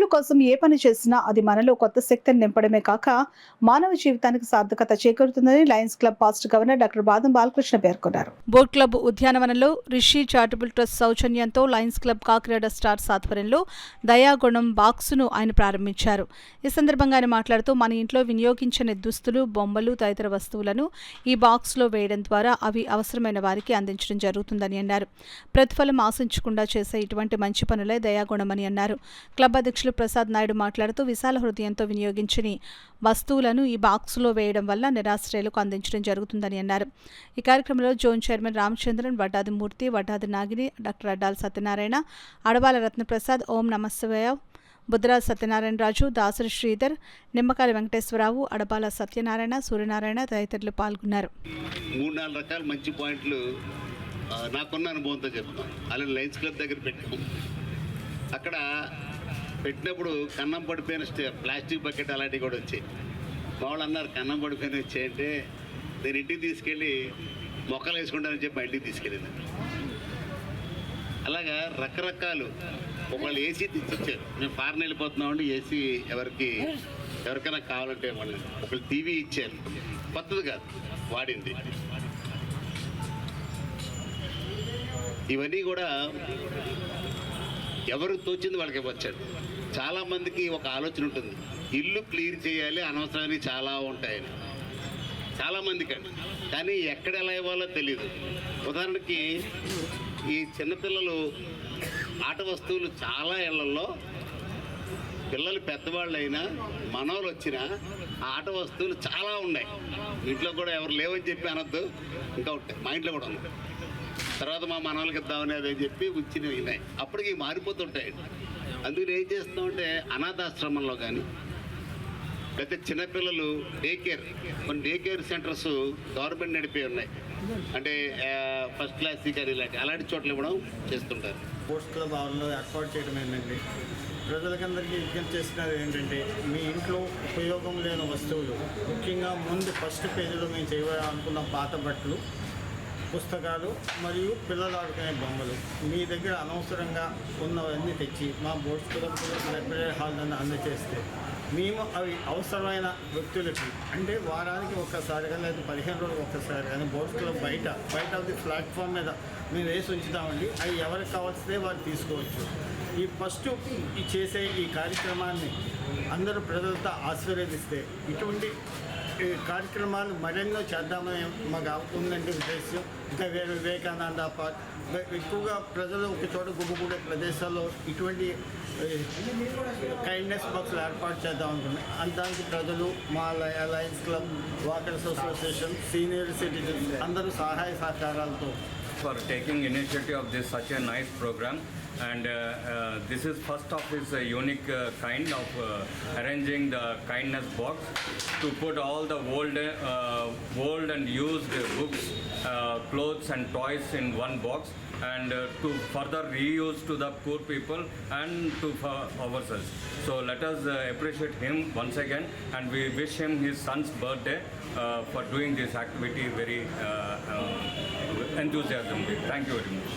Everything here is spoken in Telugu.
ఇతరుల కోసం ఏ పని చేసినా అది మనలో కొత్త శక్తిని నింపడమే కాక మానవ జీవితానికి సార్థకత చేకూరుతుందని Lions club past governor doctor Badam Balakrishna పేర్కొన్నారు. బోట్ క్లబ్ ఉద్యానవనంలో రిషి చారిటబుల్ ట్రస్ట్ సౌజన్యంతో లయన్స్ క్లబ్ కాకినాడ స్టార్స్ ఆధ్వర్యంలో దయాగుణం బాక్సును ఆయన ప్రారంభించారు. ఈ సందర్భంగా ఆయన మాట్లాడుతూ మన ఇంట్లో వినియోగించని దుస్తులు, బొమ్మలు తదితర వస్తువులను ఈ బాక్స్లో వేయడం ద్వారా అవి అవసరమైన వారికి అందించడం జరుగుతుందని అన్నారు. ప్రతిఫలం ఆశించకుండా చేసే ఇటువంటి మంచి పనులే దయాగుణమని అన్నారు. క్లబ్ అధ్యక్షులు ప్రసాద్ నాయుడు మాట్లాడుతూ విశాల హృదయంతో వినియోగించని వస్తువులను ఈ బాక్సులో వేయడం వల్ల నిరాశ్రయులకు అందించడం జరుగుతుందని అన్నారు. ఈ కార్యక్రమంలో జోన్ చైర్మన్ రామచంద్రన్, వడ్డాది మూర్తి, వడ్డాది నాగిని, డాక్టర్ అడ్డాల సత్యనారాయణ, అడబాల రత్నప్రసాద్, ఓం నమశివాయ, బుద్రరాజ్ సత్యనారాయణ రాజు, దాసరి శ్రీధర్, నిమ్మకాయల వెంకటేశ్వరరావు, అడబాల సత్యనారాయణ, సూర్యనారాయణ తదితరులు పాల్గొన్నారు. 3-4 రకాల మంచి పాయింట్లు నాకున్న అనుభవంతో చెప్తాను. అలాగే లయన్స్ క్లబ్ దగ్గర పెట్టాము. అక్కడ పెట్టినప్పుడు కన్నం పడిపోయిన ప్లాస్టిక్ బకెట్ అలాంటివి కూడా వచ్చాయి. మా వాళ్ళు అన్నారు కన్నం పడిపోయిన వచ్చాయంటే నేను ఇంటికి తీసుకెళ్ళి మొక్కలు వేసుకుంటానని చెప్పి మా ఇంటికి తీసుకెళ్ళింది. అలాగా రకరకాలు ఒకళ్ళు ఏసీ తెచ్చిచ్చారు. మేము ఫారెన్ వెళ్ళిపోతున్నామండి, ఏసీ ఎవరికైనా కావాలంటే వాళ్ళు ఒకళ్ళు టీవీ ఇచ్చారు. కొత్తది కాదు, వాడింది. ఇవన్నీ కూడా ఎవరు తోచింది వాళ్ళకి వచ్చాడు. చాలామందికి ఒక ఆలోచన ఉంటుంది, ఇల్లు క్లియర్ చేయాలి, అనవసరాన్ని చాలా ఉంటాయని చాలామందికి అండి. కానీ ఎక్కడ ఎలా ఇవ్వాలో తెలియదు. ఉదాహరణకి ఈ చిన్నపిల్లలు ఆట వస్తువులు చాలా ఇళ్లలో పిల్లలు పెద్దవాళ్ళు మనవలు వచ్చినా ఆట వస్తువులు చాలా ఉన్నాయి. ఇంట్లో కూడా ఎవరు లేవని చెప్పి అనొద్దు, ఇంకా ఉంటాయి. మా ఇంట్లో కూడా ఉన్నాయి. తర్వాత మా మనవలకి ఇద్దామని అదని చెప్పి ఉంచినవి ఉన్నాయి. అప్పటికి మారిపోతుంటాయండి. అందుకని ఏం చేస్తామంటే అనాథాశ్రమంలో కానీ లేకపోతే చిన్నపిల్లలు కొన్ని డే కేర్ సెంటర్స్ గవర్నమెంట్ నడిపే ఉన్నాయి. అంటే ఫస్ట్ క్లాస్ కానీ అలాంటి చోట్ల ఇవ్వడం చేస్తుంటారు. స్పోర్ట్స్ క్లబ్ ఆవరణలో ఏర్పాటు చేయడం ఏంటంటే ప్రజలకందరికీ విజ్ఞప్తి చేసినది ఏంటంటే మీ ఇంట్లో ఉపయోగం లేని వస్తువులు, ముఖ్యంగా ముందు ఫస్ట్ పేజీలో మేము చేయాలనుకున్న పాత బట్టలు, పుస్తకాలు మరియు పిల్లలు ఆడుకునే బొమ్మలు మీ దగ్గర అనవసరంగా ఉన్నవన్నీ తెచ్చి మా బోట్స్ క్లబ్ లైబ్రరీ హాల్ నుండి అందజేస్తే మేము అవి అవసరమైన వ్యక్తులకి అంటే వారానికి ఒక్కసారి కానీ లేదా 15 రోజులకు ఒక్కసారి కానీ బోట్స్ క్లబ్ బయట ఆఫ్ ది ప్లాట్ఫామ్ మీద మేము వేసి ఉంచుతామండి. అవి ఎవరికి కావాల్సితే వారు తీసుకోవచ్చు. ఈ ఫస్ట్ చేసే ఈ కార్యక్రమాన్ని అందరూ ప్రజలతో ఆశీర్వదిస్తే ఇటువంటి కార్యక్రమాలు మరెన్నో చేద్దామని మాకు ఉందంటే ఉద్దేశం. ఇంకా వివేకానంద పార్క్ ఎక్కువగా ప్రజలు ఒక చోట గుమ్మగూడే ప్రదేశాల్లో ఇటువంటి కైండ్నెస్ బాక్స్లు ఏర్పాటు చేద్దాం అనుకున్నాం. దానికి ప్రజలు, మా Lions club, walkers association, senior citizens అందరూ సహాయ సహకారాలతో for taking initiative of this such a nice program, and this is first of its unique kind of arranging the kindness box to put all the old and used books, clothes and toys in one box, and to further reuse to the poor people and to ourselves. So let us appreciate him once again, and we wish him his son's birthday for doing this activity very enthusiasm. Thank you very much.